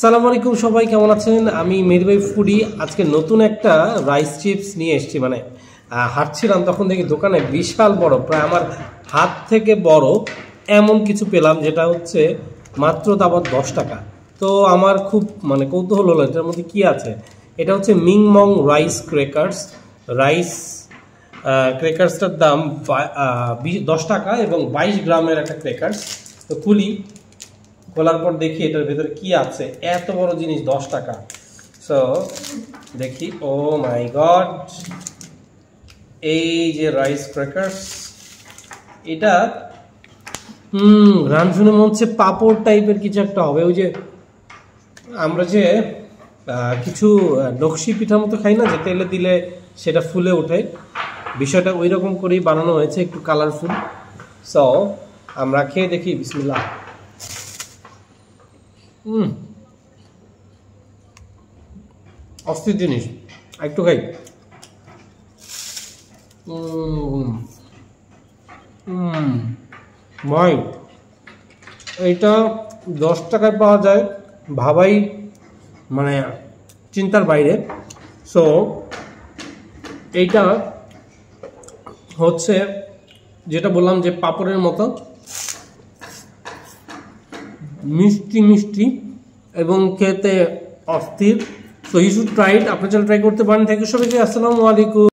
সালাম আলাইকুম, সবাই কেমন আছেন? আমি মেহেদি ভাই ফুডি। আজকে নতুন একটা রাইস চিপস নিয়ে এসেছি। হাঁটছিলাম তখন দেখি দোকানে বিশাল বড়, প্রায় আমার হাত থেকে বড় এমন কিছু পেলাম, যেটা হচ্ছে মাত্র আবার 10 টাকা। তো আমার খুব কৌতূহল হলো এটার মধ্যে কি আছে। এটা হচ্ছে মিংমং রাইস ক্রেকার্স। রাইস ক্রেকার্সটার দাম 10 টাকা এবং 22 গ্রামের একটা ক্রেকার্স। তো খোলার পর দেখি এটার ভেতরে কি আছে। এত বড় জিনিস 10 টাকা। সো দেখি, ও মাই গড, এই যে রাইস ক্র্যাকার্স, এটা রান শুনে মনে হচ্ছে পাপড় টাইপের কিছু একটা হবে। ওই যে আমরা যে কিছু নকশি পিঠার মতো খাই না, যে তেলে দিলে সেটা ফুলে ওঠে, বিষয়টা ওই রকম করেই বানানো হয়েছে, একটু কালারফুল। সো আমরা খেয়ে দেখি। বিসমিল্লাহ। অস্থির জিনিস, একটু খাই। ভাই, এইটা 10 টাকায় পাওয়া যায়, ভাবাই চিন্তার বাইরে। সো এইটা হচ্ছে যেটা বললাম যে পাপড়ের মতো মিষ্টি মিষ্টি এবং খেতে অস্থির। So you should try it. আপনি চাইলে ট্রাই করতে পারেন। থ্যাংক ইউ সবাইকে। আসসালামু আলাইকুম।